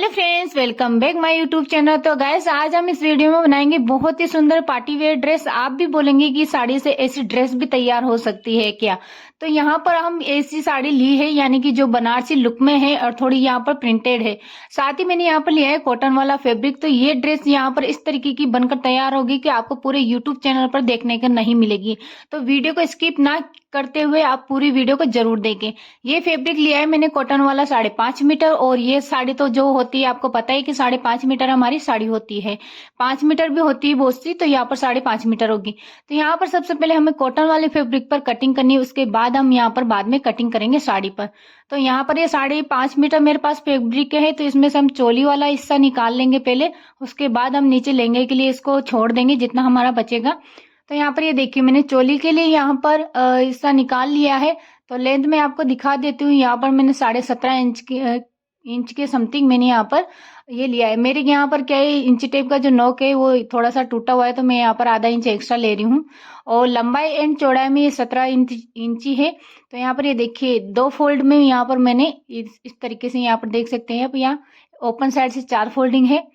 Hello friends, welcome back my YouTube channel. तो guys, आज हम इस वीडियो में बनाएंगे बहुत ही सुंदर पार्टी वेयर ड्रेस। आप भी बोलेंगे कि साड़ी से ऐसी ड्रेस भी तैयार हो सकती है क्या? तो यहाँ पर हम ऐसी साड़ी ली है, यानी कि जो बनारसी लुक में है और थोड़ी यहाँ पर प्रिंटेड है। साथ ही मैंने यहाँ पर लिया है कॉटन वाला फैब्रिक। तो ये ड्रेस यहाँ पर इस तरीके की बनकर तैयार होगी कि आपको पूरे यूट्यूब चैनल पर देखने को नहीं मिलेगी। तो वीडियो को स्किप ना करते हुए आप पूरी वीडियो को जरूर देखें। ये फैब्रिक लिया है मैंने कॉटन वाला 5.5 मीटर, और ये साड़ी तो जो होती है आपको पता है कि 5.5 मीटर हमारी साड़ी होती है। 5 मीटर भी होती है बहुत सी, तो यहाँ पर 5.5 मीटर होगी। तो यहाँ पर सबसे पहले हमें कॉटन वाले फैब्रिक पर कटिंग करनी है, उसके बाद हम यहाँ पर बाद में कटिंग करेंगे साड़ी पर। तो यहाँ पर ये 5.5 मीटर मेरे पास फैब्रिक है, तो इसमें से हम चोली वाला हिस्सा निकाल लेंगे पहले। उसके बाद हम नीचे लेंगे के लिए इसको छोड़ देंगे जितना हमारा बचेगा। तो यहाँ पर ये देखिए, मैंने चोली के लिए यहाँ पर हिस्सा निकाल लिया है। तो लेंथ में आपको दिखा देती हूँ। यहाँ पर मैंने 17.5 इंच के समथिंग मैंने यहाँ पर ये लिया है। मेरे यहाँ पर क्या है, इंची टेप का जो नोक है वो थोड़ा सा टूटा हुआ है, तो मैं यहाँ पर आधा इंच एक्स्ट्रा ले रही हूँ। और लंबाई एंड चौड़ाई में ये 17 इंची है। तो यहाँ पर ये देखिए, 2 फोल्ड में यहाँ पर मैंने इस तरीके से यहाँ पर देख सकते हैं। अब यहाँ ओपन साइड से 4 फोल्डिंग है,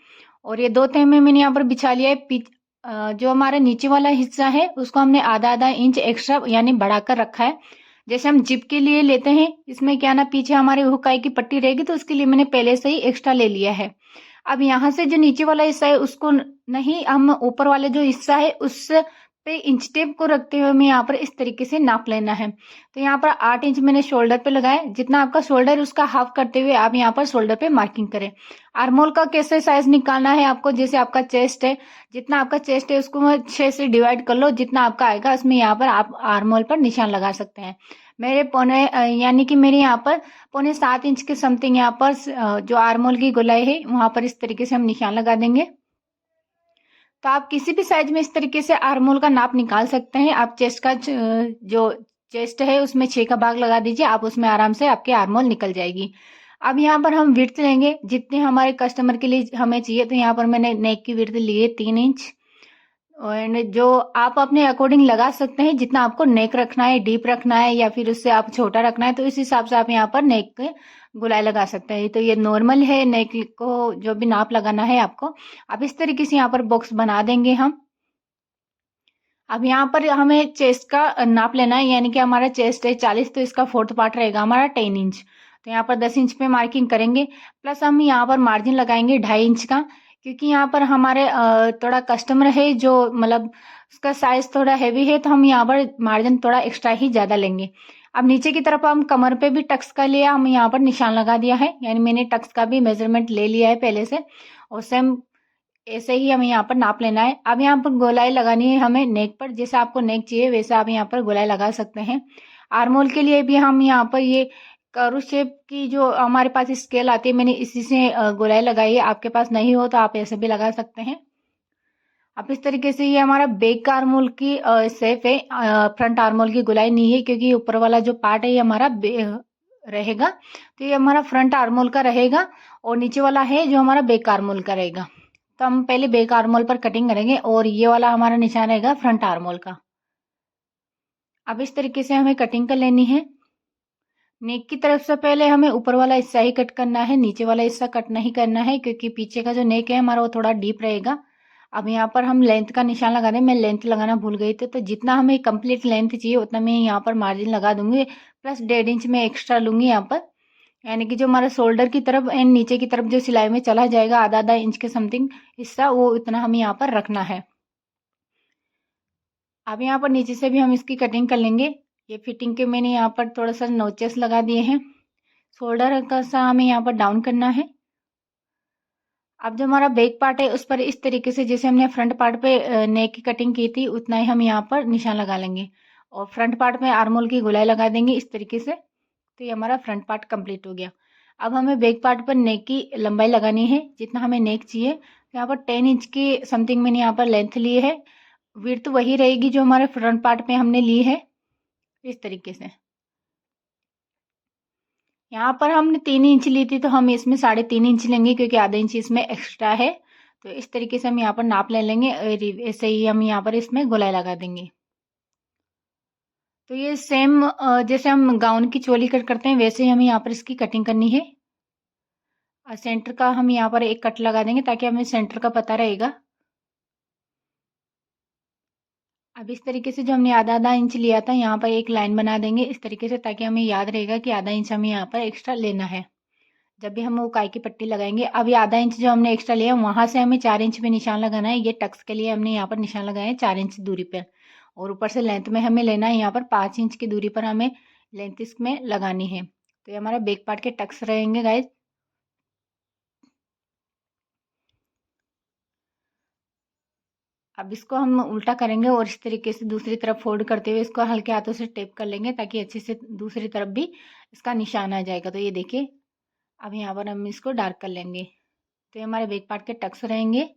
और ये 2 तह में मैंने यहाँ पर बिछा लिया है। जो हमारा नीचे वाला हिस्सा है उसको हमने आधा आधा इंच एक्स्ट्रा यानी बढ़ाकर रखा है। जैसे हम जिप के लिए लेते हैं, इसमें क्या ना पीछे हमारे हुकाई की पट्टी रहेगी, तो उसके लिए मैंने पहले से ही एक्स्ट्रा ले लिया है। अब यहाँ से जो नीचे वाला हिस्सा है उसको नहीं, हम ऊपर वाले जो हिस्सा है उस पे इंच टेप को रखते हुए हमें यहाँ पर इस तरीके से नाप लेना है। तो यहाँ पर 8 इंच मैंने शोल्डर पे लगाया। जितना आपका शोल्डर उसका हाफ करते हुए आप यहाँ पर शोल्डर पे मार्किंग करें। आर्मोल का कैसे साइज निकालना है आपको, जैसे आपका चेस्ट है, जितना आपका चेस्ट है उसको 6 से डिवाइड कर लो। जितना आपका आएगा उसमें यहाँ पर आप आर्मोल पर निशान लगा सकते हैं। मेरे पौने यानी कि मेरे यहाँ पर 6.25 इंच के समथिंग यहाँ पर जो आर्मोल की गोलाई है वहां पर इस तरीके से हम निशान लगा देंगे। तो आप किसी भी साइज में इस तरीके से आर्मोल का नाप निकाल सकते हैं। आप चेस्ट का जो चेस्ट है उसमें 6 का भाग लगा दीजिए, आप उसमें आराम से आपके आर्मोल निकल जाएगी। अब यहाँ पर हम विड्थ लेंगे जितने हमारे कस्टमर के लिए हमें चाहिए। तो यहाँ पर मैंने नेक की विड्थ ली है 3 इंच, और जो आप अपने अकॉर्डिंग लगा सकते हैं। जितना आपको नेक रखना है, डीप रखना है, या फिर उससे आप छोटा रखना है, तो इस हिसाब से आप यहाँ पर नेक के गुलाई लगा सकते हैं। तो ये नॉर्मल है, नेक को जो भी नाप लगाना है आपको, अब इस तरीके से यहाँ पर बॉक्स बना देंगे हम। अब यहाँ पर हमें चेस्ट का नाप लेना है, यानी कि हमारा चेस्ट है 40, तो इसका 4th पार्ट रहेगा हमारा 10 इंच। तो यहाँ पर 10 इंच पे मार्किंग करेंगे, प्लस हम यहाँ पर मार्जिन लगाएंगे 2.5 इंच का, क्योंकि यहाँ पर हमारे थोड़ा कस्टमर है जो मतलब उसका साइज थोड़ा हैवी है, तो हम यहाँ पर मार्जिन थोड़ा एक्स्ट्रा ही ज्यादा लेंगे। अब नीचे की तरफ हम कमर पे भी टक्स का लिया, हम यहाँ पर निशान लगा दिया है, यानी मैंने टक्स का भी मेजरमेंट ले लिया है पहले से। और सेम ऐसे ही हमें यहाँ पर नाप लेना है। अब यहाँ पर गोलाई लगानी है हमें नेक पर। जैसा आपको नेक चाहिए वैसा आप यहाँ पर गोलाई लगा सकते हैं। आर्मोल के लिए भी हम यहाँ पर ये करू शेप की जो हमारे पास स्केल आती है, मैंने इसी से गोलाई लगाई है। आपके पास नहीं हो तो आप ऐसे भी लगा सकते हैं। अब इस तरीके से ये हमारा बैक आर्मोल की शेप है। फ्रंट आर्मोल की गोलाई नहीं है, क्योंकि ऊपर वाला जो पार्ट है ये हमारा रहेगा, तो ये हमारा फ्रंट आर्मोल का रहेगा, और नीचे वाला है जो हमारा बैक आर्मोल का रहेगा। तो हम पहले बैक आर्मोल पर कटिंग करेंगे, और ये वाला हमारा निशान रहेगा फ्रंट आर्मोल का। अब इस तरीके से हमें कटिंग कर लेनी है। नेक की तरफ से पहले हमें ऊपर वाला हिस्सा ही कट करना है, नीचे वाला हिस्सा कट नहीं करना है, क्योंकि पीछे का जो नेक है हमारा वो थोड़ा डीप रहेगा। अब यहाँ पर हम लेंथ का निशान लगा दें। मैं लेंथ लगाना भूल गई थी, तो जितना हमें कंप्लीट लेंथ चाहिए उतना मैं यहाँ पर मार्जिन लगा दूंगी, प्लस 1.5 इंच में एक्स्ट्रा लूंगी यहाँ पर, यानी कि जो हमारा शोल्डर की तरफ एंड नीचे की तरफ जो सिलाई में चला जाएगा आधा आधा इंच के समथिंग हिस्सा, वो इतना हमें यहाँ पर रखना है। अब यहाँ पर नीचे से भी हम इसकी कटिंग कर लेंगे। ये फिटिंग के मैंने यहाँ पर थोड़ा सा नोचेस लगा दिए हैं। शोल्डर का सा हमें यहाँ पर डाउन करना है। अब जो हमारा बैक पार्ट है उस पर इस तरीके से जैसे हमने फ्रंट पार्ट पे नेक की कटिंग की थी उतना ही हम यहाँ पर निशान लगा लेंगे, और फ्रंट पार्ट में आर्मोल की गोलाई लगा देंगे इस तरीके से। तो ये हमारा फ्रंट पार्ट कंप्लीट हो गया। अब हमें बैक पार्ट पर नेक की लंबाई लगानी है, जितना हमें नेक चाहिए। तो यहाँ पर 10 इंच की समथिंग मैंने यहाँ पर लेंथ ली है। विड्थ वही रहेगी जो हमारे फ्रंट पार्ट में हमने ली है, इस तरीके से। यहाँ पर हमने 3 इंच ली थी, तो हम इसमें 3.5 इंच लेंगे, क्योंकि आधा इंच इसमें एक्स्ट्रा है। तो इस तरीके से हम यहाँ पर नाप ले लेंगे, और ऐसे ही हम यहाँ पर इसमें गोलाई लगा देंगे। तो ये सेम जैसे हम गाउन की चोली कट करते हैं वैसे ही हमें यहाँ पर इसकी कटिंग करनी है। सेंटर का हम यहाँ पर एक कट लगा देंगे ताकि हमें सेंटर का पता रहेगा। अब इस तरीके से जो हमने आधा आधा इंच लिया था यहाँ पर एक लाइन बना देंगे इस तरीके से, ताकि हमें याद रहेगा कि आधा इंच हमें यहाँ पर एक्स्ट्रा लेना है जब भी हम वो काई की पट्टी लगाएंगे। अब ये आधा इंच जो हमने एक्स्ट्रा लिया वहां से हमें 4 इंच पे निशान लगाना है। ये टक्स के लिए हमने यहाँ पर निशान लगाया है 4 इंच दूरी पर, और ऊपर से लेंथ में हमें लेना है यहाँ पर 5 इंच की दूरी पर हमें लेंथ इसमें लगानी है। तो ये हमारा बैक पार्ट के टक्स रहेंगे गाइज। अब इसको हम उल्टा करेंगे और इस तरीके से दूसरी तरफ फोल्ड करते हुए इसको हल्के हाथों से टेप कर लेंगे ताकि अच्छे से दूसरी तरफ भी इसका निशान आ जाएगा। तो ये देखिए अब यहाँ पर हम इसको डार्क कर लेंगे। तो ये हमारे बैक पार्ट के टक्स रहेंगे।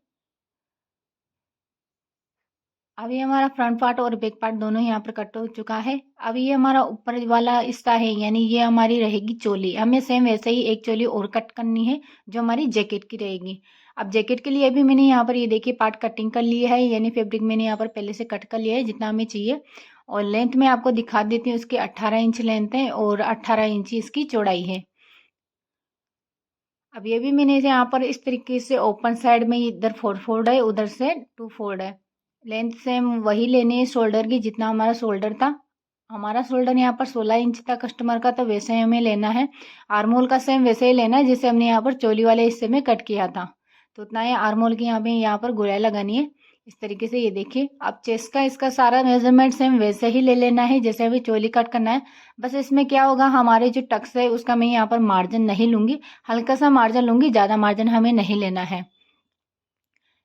अब ये हमारा फ्रंट पार्ट और बैक पार्ट दोनों यहाँ पर कट हो चुका है। अब ये हमारा ऊपर वाला हिस्सा है, यानी ये हमारी रहेगी चोली। हमें सेम वैसे ही एक चोली और कट करनी है जो हमारी जैकेट की रहेगी। अब जैकेट के लिए भी मैंने यहाँ पर ये देखिए पार्ट कटिंग कर लिया है, यानी फैब्रिक मैंने यहाँ पर पहले से कट कर लिया है जितना हमें चाहिए। और लेंथ में आपको दिखा देती हूँ, इसकी 18 इंच लेंथ है और 18 इंच इसकी चौड़ाई है। अब ये भी मैंने यहाँ पर इस तरीके से ओपन साइड में इधर 4 फोल्ड है, उधर से 2 फोल्ड है। लेंथ सेम वही लेनी है शोल्डर की जितना हमारा शोल्डर था। हमारा शोल्डर यहाँ पर 16 इंच था कस्टमर का, तो वैसे ही हमें लेना है। आर्मोल का सेम वैसे ही लेना है जिसे हमने यहाँ पर चोली वाले हिस्से में कट किया था। तो उतना ही आर्मोल की यहाँ पर गोलाई लगानी है इस तरीके से। ये देखिए अब चेस्ट का इसका सारा मेजरमेंट सेम वैसे ही ले लेना है जैसे अभी चोली कट करना है। बस इसमें क्या होगा, हमारे जो टक्स है उसका मैं यहाँ पर मार्जिन नहीं लूंगी, हल्का सा मार्जिन लूंगी, ज्यादा मार्जिन हमें नहीं लेना है।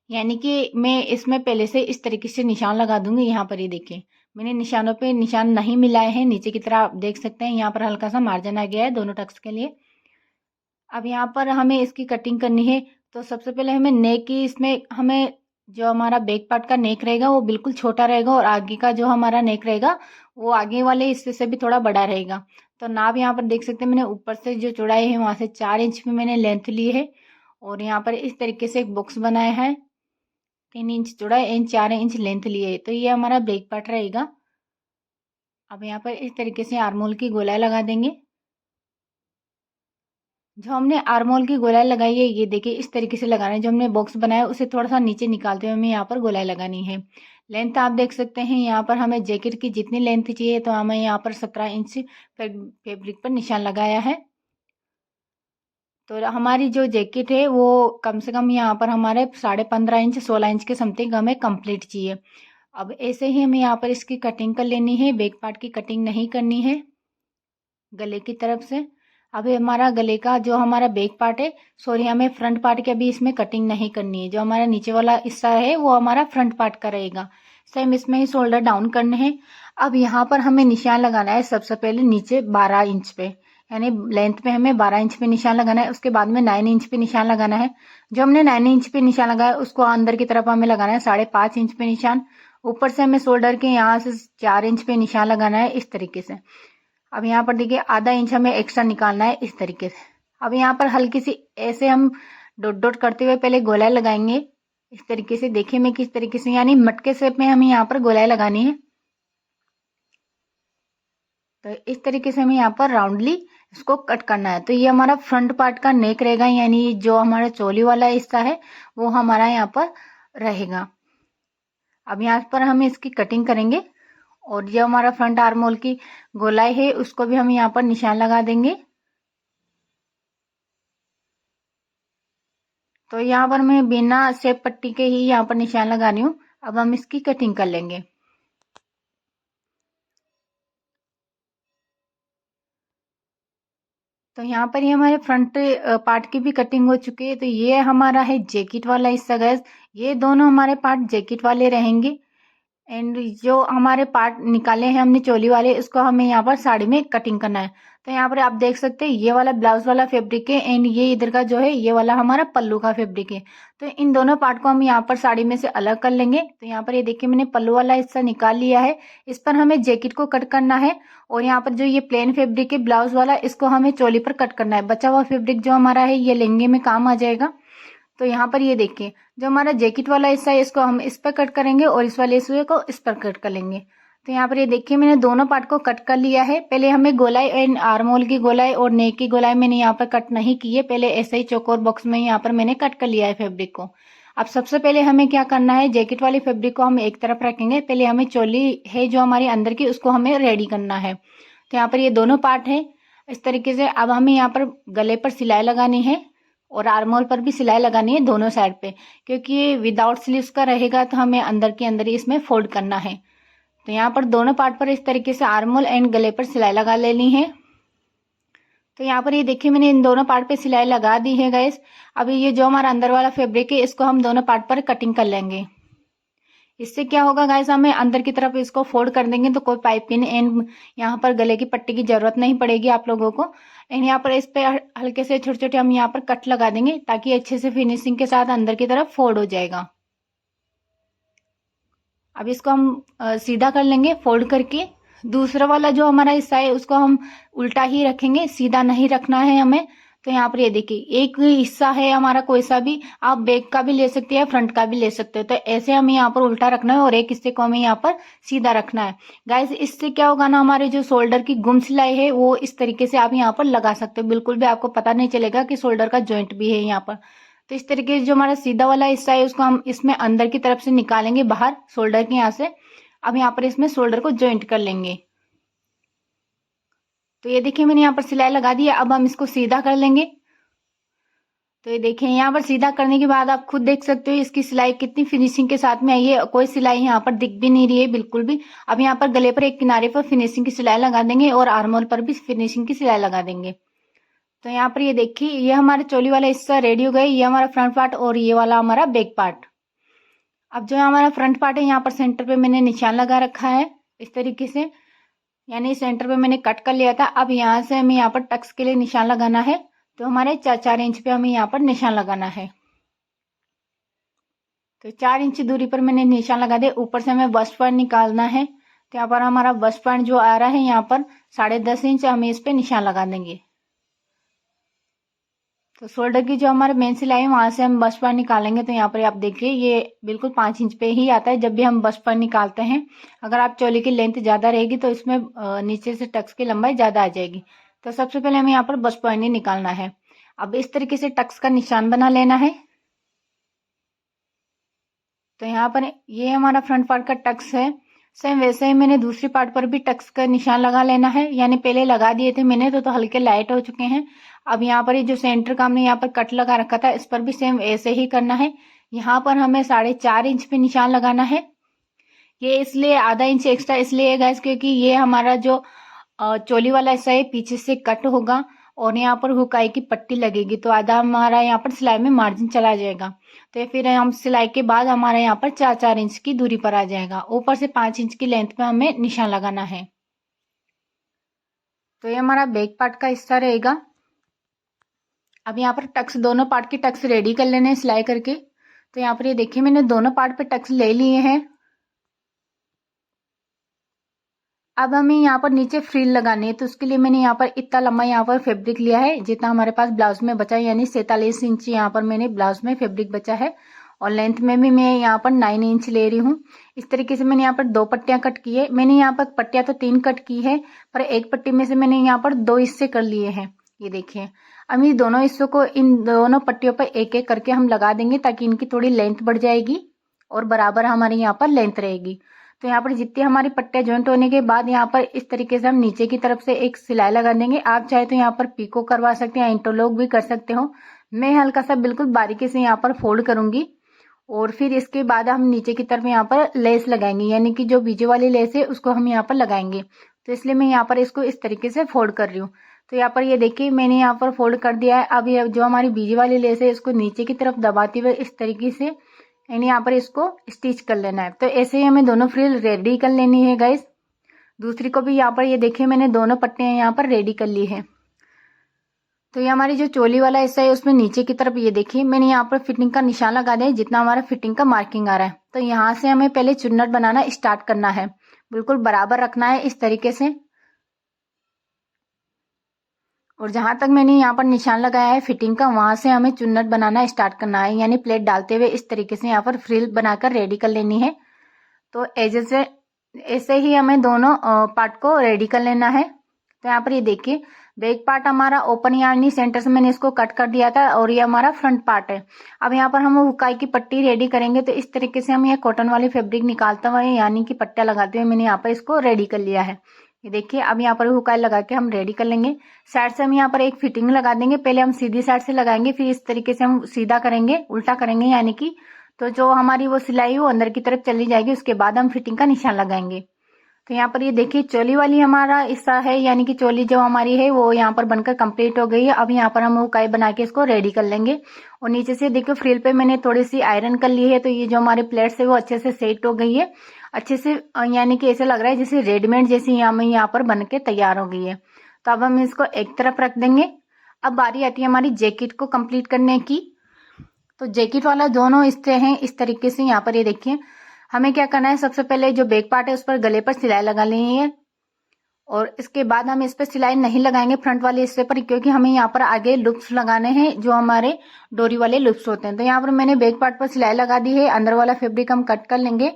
यानी कि मैं इसमें पहले से इस तरीके से निशान लगा दूंगी। यहाँ पर ये देखिए मैंने निशानों पे निशान नहीं मिलाए हैं, नीचे की तरह आप देख सकते हैं यहाँ पर हल्का सा मार्जिन आ गया है दोनों टक्स के लिए। अब यहाँ पर हमें इसकी कटिंग करनी है। तो सबसे पहले हमें नेक की, इसमें हमें जो हमारा बैक पार्ट का नेक रहेगा वो बिल्कुल छोटा रहेगा और आगे का जो हमारा नेक रहेगा वो आगे वाले हिस्से से भी थोड़ा बड़ा रहेगा। तो नाप यहाँ पर देख सकते हैं, मैंने ऊपर से जो चौड़ाई है वहां से 4 इंच में मैंने लेंथ ली है और यहाँ पर इस तरीके से एक बॉक्स बनाया है। 3 इंच चौड़ाई एंड 4 इंच लेंथ लिए, तो ये हमारा बैक पार्ट रहेगा। अब यहाँ पर इस तरीके से आर्मोल की गोलाई लगा देंगे। जो हमने आर्मोल की गोलाई लगाई है ये देखिए इस तरीके से लगाना है। जो हमने बॉक्स बनाया उसे थोड़ा सा नीचे निकालते हुए हमें यहाँ पर गोलाई लगानी है। लेंथ आप देख सकते हैं यहाँ पर हमें जैकेट की जितनी लेंथ चाहिए तो हमें यहाँ पर 17 इंच फैब्रिक पर निशान लगाया है। तो हमारी जो जैकेट है वो कम से कम यहाँ पर हमारे 15.5 इंच 16 इंच के समथिंग हमें कंप्लीट चाहिए। अब ऐसे ही हमें यहाँ पर इसकी कटिंग कर लेनी है, बैक पार्ट की कटिंग नहीं करनी है गले की तरफ से। अब हमारा गले का जो हमारा बैक पार्ट है, सॉरी हमें फ्रंट पार्ट की अभी इसमें कटिंग नहीं करनी है। जो हमारा नीचे वाला हिस्सा है वो हमारा फ्रंट पार्ट का रहेगा। सेम इसमें ही शोल्डर डाउन करने हैं। अब यहाँ पर हमें निशान लगाना है सबसे पहले नीचे 12 इंच पे, यानी लेंथ पे हमें 12 इंच पे निशान लगाना है। उसके बाद में 9 इंच पे निशान लगाना है। जो हमने 9 इंच पे निशान लगाया उसको अंदर की तरफ हमें लगाना है 5.5 इंच पे निशान। ऊपर से हमें शोल्डर के यहाँ से 4 इंच पे निशान लगाना है इस तरीके से। अब यहाँ पर देखिए आधा इंच हमें एक्स्ट्रा निकालना है इस तरीके से। अब यहाँ पर हल्की सी ऐसे हम डॉट डॉट करते हुए पहले गोलाई लगाएंगे इस तरीके से। देखिए मैं किस तरीके से, यानी मटके शेप में हमें यहाँ पर गोलाई लगानी है। तो इस तरीके से हमें यहाँ पर राउंडली इसको कट करना है। तो ये हमारा फ्रंट पार्ट का नेक रहेगा, यानी जो हमारा चोली वाला हिस्सा है वो हमारा यहाँ पर रहेगा। अब यहाँ पर हम इसकी कटिंग करेंगे और जो हमारा फ्रंट आर्मोल की गोलाई है उसको भी हम यहाँ पर निशान लगा देंगे। तो यहाँ पर मैं बिना शेप पट्टी के ही यहाँ पर निशान लगा रही हूँ। अब हम इसकी कटिंग कर लेंगे। तो यहाँ पर ये हमारे फ्रंट पार्ट की भी कटिंग हो चुकी है। तो ये हमारा है जैकेट वाला हिस्सा गैस। ये दोनों हमारे पार्ट जैकेट वाले रहेंगे। एंड जो हमारे पार्ट निकाले हैं हमने चोली वाले, इसको हमें यहाँ पर साड़ी में कटिंग करना है। तो यहाँ पर आप देख सकते हैं ये वाला ब्लाउज वाला फैब्रिक है एंड ये इधर का जो है ये वाला हमारा पल्लू का फैब्रिक है। तो इन दोनों पार्ट को हम यहाँ पर साड़ी में से अलग कर लेंगे। तो यहाँ पर ये देखिए मैंने पल्लू वाला हिस्सा निकाल लिया है। इस पर हमें जैकेट को कट करना है और यहाँ पर जो ये प्लेन फैब्रिक है ब्लाउज वाला, इसको हमें चोली पर कट करना है। बचा हुआ फैब्रिक जो हमारा है ये लहंगे में काम आ जाएगा। तो यहाँ पर ये देखिए जो हमारा जैकेट वाला हिस्सा है इसको हम इस पर कट करेंगे और इस वाले हिस्से को इस पर कट कर लेंगे। तो यहाँ पर ये देखिए मैंने दोनों पार्ट को कट कर लिया है। पहले हमें गोलाई एंड आर्महोल की गोलाई और नेक की गोलाई मैंने यहाँ पर कट नहीं की है, पहले ऐसे ही चौकोर बॉक्स में यहाँ पर मैंने कट कर लिया है फैब्रिक को। अब सबसे पहले हमें क्या करना है, जैकेट वाली फैब्रिक को हम एक तरफ रखेंगे। पहले हमें चोली है जो हमारी अंदर की, उसको हमें रेडी करना है। तो यहाँ पर ये दोनों पार्ट है इस तरीके से। अब हमें यहाँ पर गले पर सिलाई लगानी है और आर्महोल पर भी सिलाई लगानी है दोनों साइड पे, क्योंकि ये विदाउट स्लीव्स का रहेगा तो हमें अंदर के अंदर ही इसमें फोल्ड करना है। तो यहाँ पर दोनों पार्ट पर इस तरीके से आर्महोल एंड गले पर सिलाई लगा लेनी है। तो यहाँ पर ये देखिए मैंने इन दोनों पार्ट पे सिलाई लगा दी है गाइस। अभी ये जो हमारा अंदर वाला फैब्रिक है इसको हम दोनों पार्ट पर कटिंग कर लेंगे। इससे क्या होगा गाइस, हमें अंदर की तरफ इसको फोल्ड कर देंगे तो कोई पाइपिंग एंड यहाँ पर गले की पट्टी की जरूरत नहीं पड़ेगी आप लोगों को। एंड यहाँ पर इस पे हल्के से छोटे छोटे हम यहाँ पर कट लगा देंगे ताकि अच्छे से फिनिशिंग के साथ अंदर की तरफ फोल्ड हो जाएगा। अब इसको हम सीधा कर लेंगे फोल्ड करके। दूसरा वाला जो हमारा हिस्सा है उसको हम उल्टा ही रखेंगे, सीधा नहीं रखना है हमें। तो यहाँ पर ये देखिए एक हिस्सा है हमारा कोई सा भी, आप बैक का भी ले सकते हैं फ्रंट का भी ले सकते हो। तो ऐसे हमें यहाँ पर उल्टा रखना है और एक हिस्से को हमें यहाँ पर सीधा रखना है गाइस। इससे क्या होगा ना, हमारे जो शोल्डर की गुम सिलाई है वो इस तरीके से आप यहाँ पर लगा सकते हो, बिल्कुल भी आपको पता नहीं चलेगा कि शोल्डर का जॉइंट भी है यहाँ पर। तो इस तरीके से जो हमारा सीधा वाला हिस्सा है उसको हम इसमें अंदर की तरफ से निकालेंगे बाहर शोल्डर के यहाँ से। अब यहाँ पर इसमें शोल्डर को जॉइंट कर लेंगे। तो ये देखिए मैंने यहाँ पर सिलाई लगा दी है। अब हम इसको सीधा कर लेंगे। तो ये देखिए यहाँ पर सीधा करने के बाद आप खुद देख सकते हो इसकी सिलाई कितनी फिनिशिंग के साथ में आई है। कोई सिलाई यहाँ पर दिख भी नहीं रही है बिल्कुल भी। अब यहाँ पर गले पर एक किनारे पर फिनिशिंग की सिलाई लगा देंगे और आर्महोल पर भी फिनिशिंग की सिलाई लगा देंगे। तो यहाँ पर ये देखिए ये हमारा चोली वाला हिस्सा रेडी हो गया। ये हमारा फ्रंट पार्ट और ये वाला हमारा बैक पार्ट। अब जो हमारा फ्रंट पार्ट है यहाँ पर सेंटर पे मैंने निशान लगा रखा है इस तरीके से, यानी सेंटर पे मैंने कट कर लिया था। अब यहाँ से हमें यहाँ पर टक्स के लिए निशान लगाना है। तो हमारे 4 इंच पे हमें यहाँ पर निशान लगाना है। तो 4 इंच दूरी पर मैंने निशान लगा दिया। ऊपर से हमें बस्ट पॉइंट निकालना है। तो यहाँ पर हमारा बस्ट पॉइंट जो आ रहा है यहाँ पर 10.5 इंच हमें इस पे निशान लगा देंगे। तो शोल्डर की जो हमारे मेन सिलाई है वहां से हम बस्ट पॉइंट निकालेंगे। तो यहाँ पर आप देखिए ये बिल्कुल 5 इंच पे ही आता है जब भी हम बस्ट पॉइंट निकालते हैं। अगर आप चोली की लेंथ ज्यादा रहेगी तो इसमें नीचे से टक्स की लंबाई ज्यादा आ जाएगी। तो सबसे पहले हमें यहाँ पर बस्ट पॉइंट ही निकालना है। अब इस तरीके से टक्स का निशान बना लेना है। तो यहाँ पर ये हमारा फ्रंट पार्ट का टक्स है। सेम वैसे ही मैंने दूसरी पार्ट पर भी टक्स का निशान लगा लेना है, यानी पहले लगा दिए थे मैंने तो हल्के लाइट हो चुके हैं। अब यहाँ पर ये जो सेंटर का हमने यहाँ पर कट लगा रखा था इस पर भी सेम ऐसे ही करना है। यहाँ पर हमें 4.5 इंच पे निशान लगाना है। ये इसलिए आधा इंच एक्स्ट्रा इसलिए है गाइस क्योंकि ये हमारा जो चोली वाला हिस्सा है पीछे से कट होगा और यहाँ पर हुकाई की पट्टी लगेगी तो आधा हमारा यहाँ पर सिलाई में मार्जिन चला जाएगा। तो फिर हम सिलाई के बाद हमारा यहाँ पर 4 इंच की दूरी पर आ जाएगा। ऊपर से 5 इंच की लेंथ पे हमें निशान लगाना है। तो ये हमारा बैक पार्ट का हिस्सा रहेगा। अब यहाँ पर टक्स दोनों पार्ट के टक्स रेडी कर लेने हैं सिलाई करके। तो यहाँ पर ये देखिए मैंने दोनों पार्ट पे टक्स ले लिए हैं। अब हमें यहाँ पर नीचे फ्रिल लगानी है तो उसके लिए मैंने यहाँ पर इतना लंबा यहाँ पर फैब्रिक लिया है जितना हमारे पास ब्लाउज में बचा है, यानी 47 इंच यहाँ पर मैंने ब्लाउज में फैब्रिक बचा है। और लेंथ में भी मैं यहाँ पर 9 इंच ले रही हूँ। इस तरीके से मैंने यहाँ पर 2 पट्टियां कट की है। मैंने यहाँ पर पट्टियां तो 3 कट की है पर एक पट्टी में से मैंने यहाँ पर 2 हिस्से कर लिए हैं। ये देखिए अब ये दोनों हिस्सों को इन दोनों पट्टियों पर एक एक करके हम लगा देंगे ताकि इनकी थोड़ी लेंथ बढ़ जाएगी और बराबर हमारी यहाँ पर लेंथ रहेगी। तो यहाँ पर जितनी हमारी पट्टियां जॉइंट होने के बाद यहाँ पर इस तरीके से हम नीचे की तरफ से एक सिलाई लगा देंगे। आप चाहे तो यहाँ पर पीको करवा सकते हैं, इंटरलॉक भी कर सकते हो। मैं हल्का सा बिल्कुल बारीकी से यहाँ पर फोल्ड करूंगी और फिर इसके बाद हम नीचे की तरफ यहाँ पर लेस लगाएंगे, यानी कि जो बीजे वाली लेस है उसको हम यहाँ पर लगाएंगे। तो इसलिए मैं यहाँ पर इसको इस तरीके से फोल्ड कर रही हूँ। तो यहाँ पर ये देखिए मैंने यहाँ पर फोल्ड कर दिया है। अब ये जो हमारी बीजे वाली लेस है इसको नीचे की तरफ दबाते हुए इस तरीके से यानी यहाँ पर इसको स्टिच कर लेना है। तो ऐसे ही हमें दोनों फ्रिल रेडी कर लेनी है गाइस। दूसरी को भी यहाँ पर ये देखिए मैंने दोनों पट्टियां यहाँ पर रेडी कर ली है। तो ये हमारी जो चोली वाला हिस्सा है उसमें नीचे की तरफ ये देखिए मैंने यहाँ पर फिटिंग का निशान लगा दिया है जितना हमारा फिटिंग का मार्किंग आ रहा है। तो यहाँ से हमें पहले चुन्नट बनाना स्टार्ट करना है, बिल्कुल बराबर रखना है इस तरीके से। और जहां तक मैंने यहाँ पर निशान लगाया है फिटिंग का वहां से हमें चुन्नट बनाना स्टार्ट करना है, यानी प्लेट डालते हुए इस तरीके से यहाँ पर फ्रिल बनाकर रेडी कर लेनी है। तो एजे से ऐसे ही हमें दोनों पार्ट को रेडी कर लेना है। तो यहाँ पर ये देखिए बैक पार्ट हमारा ओपन यानी सेंटर से मैंने इसको कट कर दिया था और ये हमारा फ्रंट पार्ट है। अब यहाँ पर हम हुकाई की पट्टी रेडी करेंगे। तो इस तरीके से हम ये कॉटन वाली फैब्रिक निकालते हुए यानी कि पट्टा लगाते हुए मैंने यहाँ पर इसको रेडी कर लिया है। ये देखिए अब यहाँ पर हुकाई लगा के हम रेडी कर लेंगे। साइड से हम यहाँ पर एक फिटिंग लगा देंगे। पहले हम सीधी साइड से लगाएंगे, फिर इस तरीके से हम सीधा करेंगे, उल्टा करेंगे यानी कि, तो जो हमारी वो सिलाई वो अंदर की तरफ चली जाएगी। उसके बाद हम फिटिंग का निशान लगाएंगे। तो यहाँ पर ये देखिए चोली वाली हमारा हिस्सा है यानी कि चोली जो हमारी है वो यहाँ पर बनकर कंप्लीट हो गई है। अब यहाँ पर हम हुकाई बना के इसको रेडी कर लेंगे। और नीचे से देखिए फ्रिल पे मैंने थोड़ी सी आयरन कर ली है। तो ये जो हमारे प्लेट्स है वो अच्छे से सेट हो गई है, अच्छे से, यानी कि ऐसे लग रहा है जैसे रेडीमेड जैसी यहाँ पर बन के तैयार हो गई है। तो अब हम इसको एक तरफ रख देंगे। अब बारी आती है हमारी जैकेट को कंप्लीट करने की। तो जैकेट वाला दोनों हिस्से हैं इस तरीके से। यहाँ पर ये देखिए हमें क्या करना है, सबसे पहले जो बैक पार्ट है उस पर गले पर सिलाई लगा लेनी है। और इसके बाद हम इस पर सिलाई नहीं लगाएंगे फ्रंट वाले हिस्से पर, क्योंकि हमें यहाँ पर आगे लूप्स लगाने हैं जो हमारे डोरी वाले लूप्स होते हैं। तो यहाँ पर मैंने बैक पार्ट पर सिलाई लगा दी है। अंदर वाला फैब्रिक हम कट कर लेंगे।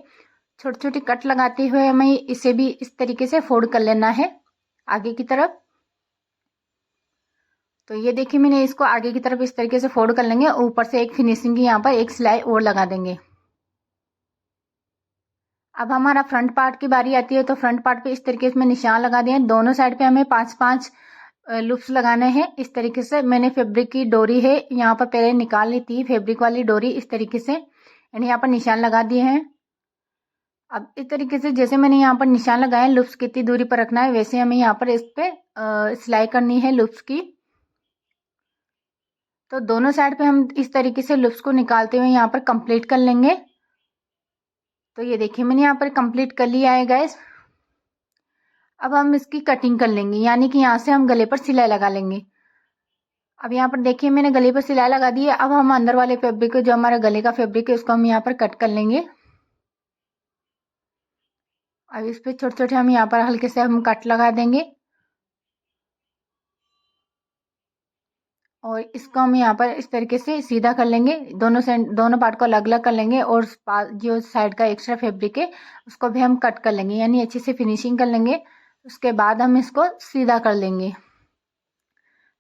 छोटी छोटी कट लगाते हुए हमें इसे भी इस तरीके से फोल्ड कर लेना है आगे की तरफ। तो ये देखिए मैंने इसको आगे की तरफ इस तरीके से फोल्ड कर लेंगे। ऊपर से एक फिनिशिंग की यहाँ पर एक सिलाई और लगा देंगे। अब हमारा फ्रंट पार्ट की बारी आती है। तो फ्रंट पार्ट पे इस तरीके से मैं निशान लगा दिए। दोनों साइड पे हमें 5-5 लूप्स लगाने हैं। इस तरीके से मैंने फैब्रिक की डोरी है यहाँ पर पहले निकाल ली थी, फैब्रिक वाली डोरी इस तरीके से यहाँ पर निशान लगा दिए हैं। अब इस तरीके से जैसे मैंने यहाँ पर निशान लगाए, लूप्स कितनी दूरी पर रखना है वैसे हमें यहाँ पर इस पे सिलाई करनी है लूप्स की। तो दोनों साइड पे हम इस तरीके से लूप्स को निकालते हुए यहाँ पर कंप्लीट कर लेंगे। तो ये देखिए मैंने यहाँ पर कंप्लीट कर लिया है गाइस। अब हम इसकी कटिंग कर लेंगे यानी कि यहाँ से हम गले पर सिलाई लगा लेंगे। अब यहाँ पर देखिए मैंने गले पर सिलाई लगा दी है। अब हम अंदर वाले फैब्रिक को, जो हमारा गले का फैब्रिक है, उसको हम यहाँ पर कट कर लेंगे। अब इस पे छोटे छोटे हम यहाँ पर हल्के से हम कट लगा देंगे और इसको हम यहाँ पर इस तरीके से सीधा कर लेंगे। दोनों पार्ट को अलग अलग कर लेंगे और जो साइड का एक्स्ट्रा फैब्रिक है उसको भी हम कट कर लेंगे यानी अच्छे से फिनिशिंग कर लेंगे। उसके बाद हम इसको सीधा कर लेंगे।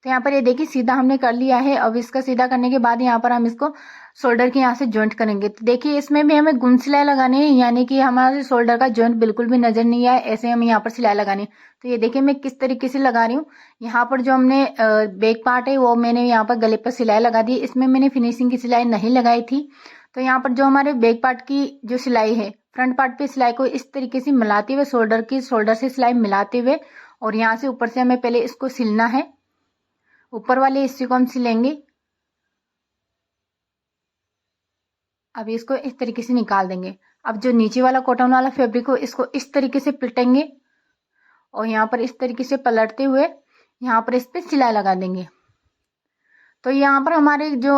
तो यहाँ पर ये देखिए सीधा हमने कर लिया है। अब इसका सीधा करने के बाद यहाँ पर हम इसको शोल्डर के यहाँ से जॉइंट करेंगे। तो देखिए इसमें भी हमें गुम सिलाई लगानी है यानी कि हमारे शोल्डर का जॉइंट बिल्कुल भी नजर नहीं आए, ऐसे हमें यहाँ पर सिलाई लगानी है। तो ये देखिए मैं किस तरीके से लगा रही हूँ। यहाँ पर जो हमने बैक पार्ट है वो मैंने यहाँ पर गले पर सिलाई लगा दी। इसमें मैंने फिनिशिंग की सिलाई नहीं लगाई थी। तो यहाँ पर जो हमारे बैक पार्ट की जो सिलाई है, फ्रंट पार्ट पे सिलाई को इस तरीके से मिलाते हुए शोल्डर से सिलाई मिलाते हुए और यहाँ से ऊपर से हमें पहले इसको सिलना है। ऊपर वाले हिस्से को हम सिलेंगे। अब इसको इस तरीके से निकाल देंगे। अब जो नीचे वाला कॉटन वाला फैब्रिक हो इसको इस तरीके से पलटेंगे और यहाँ पर इस तरीके से पलटते हुए यहाँ पर इस पे सिलाई लगा देंगे। तो यहाँ पर हमारे जो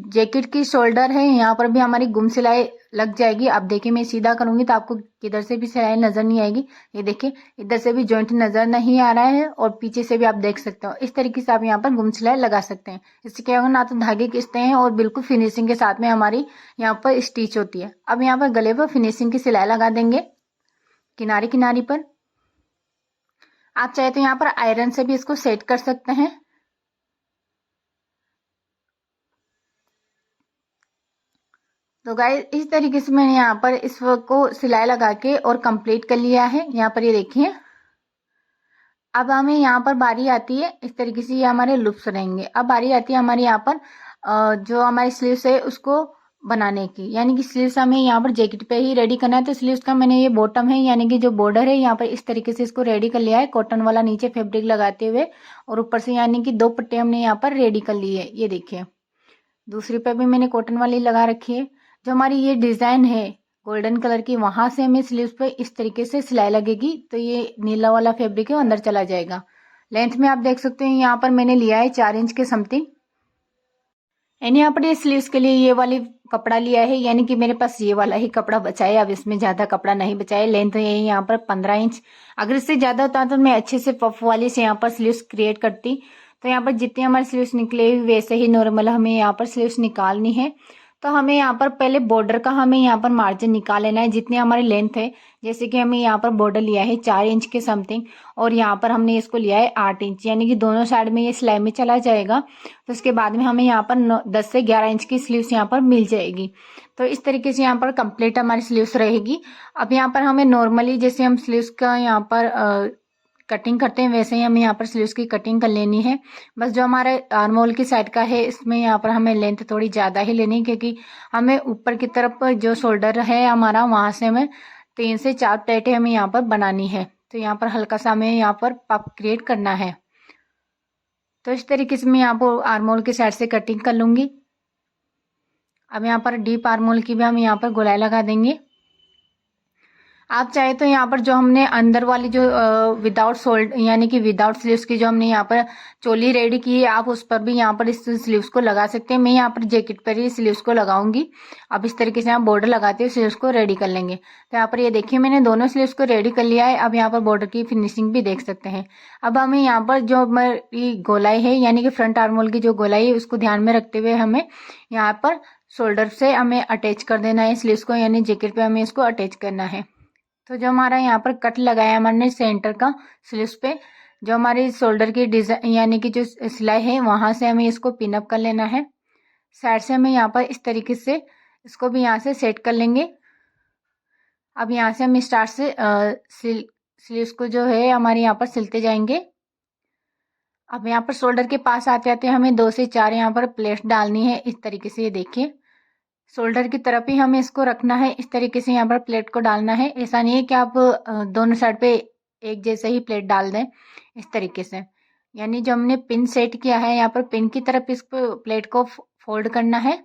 जैकेट की शोल्डर है यहाँ पर भी हमारी गुम सिलाई लग जाएगी। अब देखिए मैं सीधा करूंगी तो आपको किधर से भी सिलाई नजर नहीं आएगी। ये देखिए इधर से भी जॉइंट नजर नहीं आ रहा है और पीछे से भी आप देख सकते हो। इस तरीके से आप यहाँ पर गुम सिलाई लगा सकते हैं। इससे क्या होगा, ना तो धागे खिंचते हैं और बिल्कुल फिनिशिंग के साथ में हमारी यहाँ पर स्टिच होती है। अब यहाँ पर गले पर फिनिशिंग की सिलाई लगा देंगे किनारे किनारे पर। आप चाहे तो यहाँ पर आयरन से भी इसको सेट कर सकते हैं। तो गाइस इस तरीके से मैंने यहाँ पर इस वर्क को सिलाई लगा के और कंप्लीट कर लिया है। यहाँ पर ये देखिए अब हमें यहाँ पर बारी आती है इस तरीके से, ये हमारे लूप्स रहेंगे। अब बारी आती है हमारे यहाँ पर जो हमारी स्लीव्स है उसको बनाने की, यानी कि स्लीव्स हमें यहाँ पर जैकेट पे ही रेडी करना है। तो स्लीव्स का मैंने ये बॉटम है यानी कि जो बॉर्डर है यहाँ पर इस तरीके से इसको रेडी कर लिया है कॉटन वाला, नीचे फैब्रिक लगाते हुए और ऊपर से यानी कि 2 पट्टे हमने यहाँ पर रेडी कर ली है। ये देखिए दूसरी पे भी मैंने कॉटन वाली लगा रखी है। जो हमारी ये डिजाइन है गोल्डन कलर की, वहां से हमें स्लीव्स पे इस तरीके से सिलाई लगेगी। तो ये नीला वाला फैब्रिक है अंदर चला जाएगा। लेंथ में आप देख सकते हैं यहाँ पर मैंने लिया है 4 इंच के समथिंग। एंड यहाँ पर ये स्लीव्स के लिए ये वाली कपड़ा लिया है यानी कि मेरे पास ये वाला ही कपड़ा बचा है। अब इसमें ज्यादा कपड़ा नहीं बचा है। लेंथ है यहाँ पर 15 इंच। अगर इससे ज्यादा होता तो मैं अच्छे से पफ वाली से यहाँ पर स्लीव्स क्रिएट करती। तो यहाँ पर जितने हमारे स्लीव्स निकले वैसे ही नॉर्मल हमें यहाँ पर स्लीव्स निकालनी है। तो हमें यहाँ पर पहले बॉर्डर का हमें यहाँ पर मार्जिन निकाल लेना है, जितनी हमारी लेंथ है। जैसे कि हमें यहाँ पर बॉर्डर लिया है 4 इंच के समथिंग, और यहाँ पर हमने इसको लिया है 8 इंच, यानी कि दोनों साइड में ये सिलाई में चला जाएगा। तो उसके बाद में हमें यहाँ पर 10 से 11 इंच की स्लीव्स यहाँ पर मिल जाएगी। तो इस तरीके से यहाँ पर कंप्लीट हमारी स्लीव्स रहेगी। अब यहाँ पर हमें नॉर्मली जैसे हम स्लीव्स का यहाँ पर कटिंग करते हैं वैसे ही हमें यहाँ पर स्लीव्स की कटिंग कर लेनी है। बस जो हमारे आर्म होल की साइड का है इसमें यहाँ पर हमें लेंथ थोड़ी ज़्यादा ही लेनी है, क्योंकि हमें ऊपर की तरफ जो शोल्डर है हमारा वहाँ से हमें 3 से 4 प्लेटें हमें यहाँ पर बनानी है। तो यहाँ पर हल्का सा हमें यहाँ पर पफ क्रिएट करना है। तो इस तरीके से मैं यहाँ पर आर्म होल की साइड से कटिंग कर लूँगी। अब यहाँ पर डीप आर्म होल की भी हम यहाँ पर गोलाई लगा देंगे। आप चाहे तो यहाँ पर जो हमने अंदर वाली जो विदाउट शोल्डर यानी कि विदाउट स्लीव्स की जो हमने यहाँ पर चोली रेडी की है, आप उस पर भी यहाँ पर इस स्लीव्स को लगा सकते हैं। मैं यहाँ पर जैकेट पर ही स्लीव्स को लगाऊंगी। अब इस तरीके से यहाँ बॉर्डर लगाते हुए स्लीव्स को रेडी कर लेंगे। तो यहाँ पर ये देखिए मैंने दोनों स्लीव्स को रेडी कर लिया है। अब यहाँ पर बॉर्डर की फिनिशिंग भी देख सकते हैं। अब हमें यहाँ पर जो हमारी गोलाई है यानी कि फ्रंट आर्म होल की जो गोलाई है उसको ध्यान में रखते हुए हमें यहाँ पर शोल्डर से हमें अटैच कर देना है स्लीव्स को, यानी जैकेट पे हमें इसको अटैच करना है। तो जो हमारा यहाँ पर कट लगाया हमने सेंटर का स्लीव्स पे, जो हमारी शोल्डर की डिजाइन यानी कि जो सिलाई है वहां से हमें इसको पिन अप कर लेना है। साइड से हमें यहाँ पर इस तरीके से इसको भी यहाँ से सेट कर लेंगे। अब यहाँ से हम स्टार्ट से स्लीव्स को जो है हमारे यहाँ पर सिलते जाएंगे। अब यहाँ पर शोल्डर के पास आते आते हमें 2 से 4 यहाँ पर प्लेट्स डालनी है। इस तरीके से ये देखिए शोल्डर की तरफ ही हमें इसको रखना है। इस तरीके से यहाँ पर प्लेट को डालना है। ऐसा नहीं है कि आप दोनों साइड पे एक जैसे ही प्लेट डाल दें। इस तरीके से यानी जो हमने पिन सेट किया है यहाँ पर पिन की तरफ इस प्लेट को फोल्ड करना है।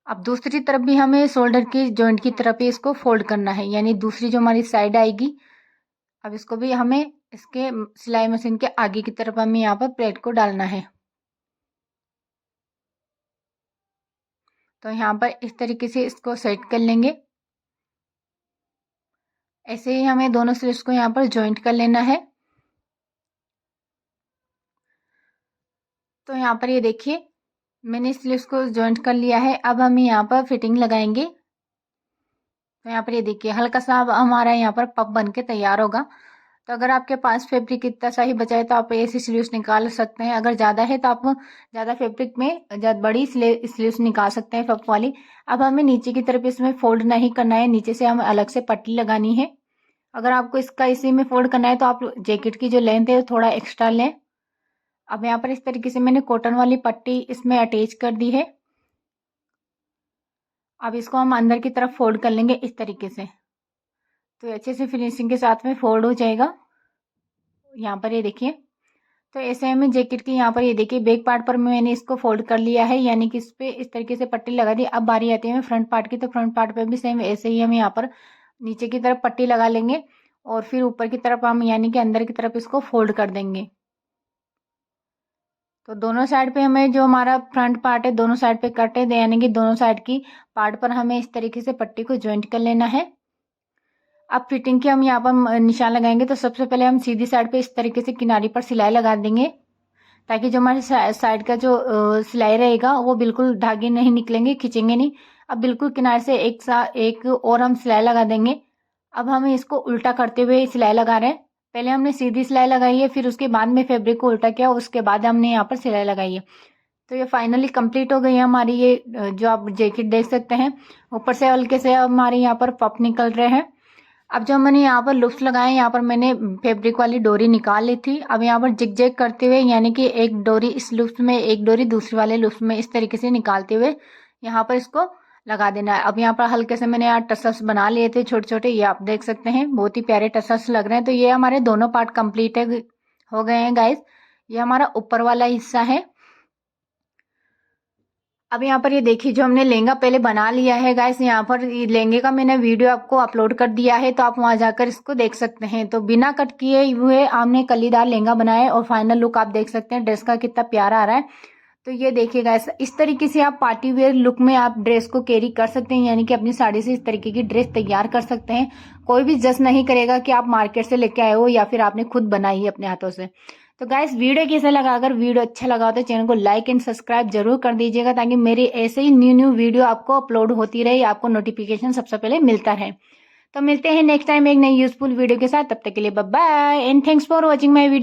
अब दूसरी तरफ भी हमें शोल्डर की जॉइंट की तरफ ही इसको फोल्ड करना है, यानी दूसरी जो हमारी साइड आएगी। अब इसको भी हमें इसके सिलाई मशीन के आगे की तरफ हमें यहाँ पर प्लेट को डालना है। तो यहाँ पर इस तरीके से इसको सेट कर लेंगे। ऐसे ही हमें दोनों स्लीव्स को यहाँ पर जॉइंट कर लेना है। तो यहाँ पर ये देखिए मैंने स्लीव्स को जॉइंट कर लिया है। अब हम यहाँ पर फिटिंग लगाएंगे। तो यहाँ पर ये देखिए हल्का सा हमारा यहाँ पर पफ बन के तैयार होगा। तो अगर आपके पास फैब्रिक इतना सा ही बचा है तो आप ऐसी स्लीव्स निकाल सकते हैं। अगर ज़्यादा है तो आप ज़्यादा फैब्रिक में बड़ी स्लीव्स निकाल सकते हैं पफ वाली। अब हमें नीचे की तरफ इसमें फोल्ड नहीं करना है, नीचे से हमें अलग से पट्टी लगानी है। अगर आपको इसका इसी में फोल्ड करना है तो आप जैकेट की जो लेंथ है थोड़ा एक्स्ट्रा लें। अब यहाँ पर इस तरीके से मैंने कॉटन वाली पट्टी इसमें अटैच कर दी है। अब इसको हम अंदर की तरफ फोल्ड कर लेंगे इस तरीके से, तो अच्छे से फिनिशिंग के साथ में फोल्ड हो जाएगा। यहाँ पर ये देखिए तो ऐसे हमें जैकेट की यहाँ पर ये देखिए बैक पार्ट पर मैंने इसको फोल्ड कर लिया है, यानी कि इस पे इस तरीके से पट्टी लगा दी। अब बारी आती है फ्रंट पार्ट की, तो फ्रंट पार्ट पे भी सेम ऐसे ही हम यहाँ पर नीचे की तरफ पट्टी लगा लेंगे और फिर ऊपर की तरफ हम यानी कि अंदर की तरफ इसको फोल्ड कर देंगे। तो दोनों साइड पे हमें जो हमारा फ्रंट पार्ट है दोनों साइड पे कट है, यानी कि दोनों साइड की पार्ट पर हमें इस तरीके से पट्टी को ज्वाइंट कर लेना है। अब फिटिंग के हम यहाँ पर निशान लगाएंगे। तो सबसे पहले हम सीधी साइड पे इस तरीके से किनारी पर सिलाई लगा देंगे, ताकि जो हमारे साइड का जो सिलाई रहेगा वो बिल्कुल धागे नहीं निकलेंगे, खींचेंगे नहीं। अब बिल्कुल किनारे से एक और हम सिलाई लगा देंगे। अब हमें इसको उल्टा करते हुए सिलाई लगा रहे हैं। पहले हमने सीधी सिलाई लगाई है, फिर उसके बाद में फैब्रिक को उल्टा किया, उसके बाद हमने यहाँ पर सिलाई लगाई है। तो ये फाइनली कंप्लीट हो गई है हमारी ये जो आप जैकेट देख सकते हैं। ऊपर से हल्के से हमारे यहाँ पर पफ निकल रहे हैं। अब जो मैंने यहाँ पर लूप्स लगाए, यहाँ पर मैंने फैब्रिक वाली डोरी निकाल ली थी। अब यहाँ पर जिग जैग करते हुए यानी कि एक डोरी इस लूप्स में, एक डोरी दूसरी वाले लूप्स में इस तरीके से निकालते हुए यहाँ पर इसको लगा देना है। अब यहाँ पर हल्के से मैंने यहाँ टसल्स बना लिए थे छोटे छोटे, ये आप देख सकते हैं बहुत ही प्यारे टसल्स लग रहे हैं। तो ये हमारे दोनों पार्ट कंप्लीट हो गए हैं गाइस। ये हमारा ऊपर वाला हिस्सा है। अब यहाँ पर ये देखिए जो हमने लहंगा पहले बना लिया है गाइस, यहाँ पर लहंगे का मैंने वीडियो आपको अपलोड कर दिया है, तो आप वहां जाकर इसको देख सकते हैं। तो बिना कट किए हुए हमने कलीदार लहंगा बनाया है और फाइनल लुक आप देख सकते हैं ड्रेस का कितना प्यारा आ रहा है। तो ये देखिए गाइस इस तरीके से आप पार्टी वेयर लुक में आप ड्रेस को कैरी कर सकते हैं, यानी कि अपनी साड़ी से इस तरीके की ड्रेस तैयार कर सकते हैं। कोई भी जज नहीं करेगा कि आप मार्केट से लेके आए हो या फिर आपने खुद बनाई है अपने हाथों से। तो गाइस वीडियो कैसा लगा, अगर वीडियो अच्छा लगा हो तो चैनल को लाइक एंड सब्सक्राइब जरूर कर दीजिएगा, ताकि मेरी ऐसे ही न्यू वीडियो आपको अपलोड होती रहे, आपको नोटिफिकेशन सबसे पहले मिलता रहे। तो मिलते हैं नेक्स्ट टाइम एक नई यूजफुल वीडियो के साथ, तब तक के लिए bye bye and thanks for watching my video.